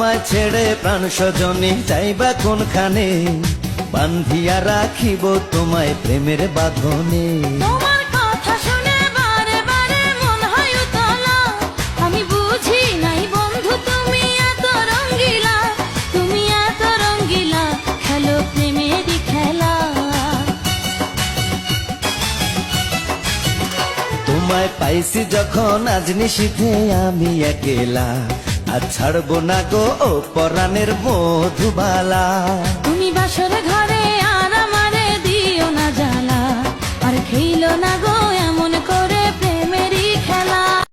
আমায় ছেড়ে প্রাণ স্বজনে যাইবা কোনখানে, বান্ধিয়া রাখিব তোমায় প্রেমের বাঁধনে। তোমার কথা শুনে বারে বারে মন হয় উতলা, আমি বুঝি নাই বন্ধু তুমি এত রঙ্গিলা, তুমি এত রঙ্গিলা, খেলো প্রেমেরই খেলা। তোমায় পাইছি যখন আজ নিশীথে আমি একেলা, আজ ছাড়বো না গো ও পরাণের মধুবালা। তুমি বাসর ঘরে আর আমারে দিও না জ্বালা, আর খেইলো না গো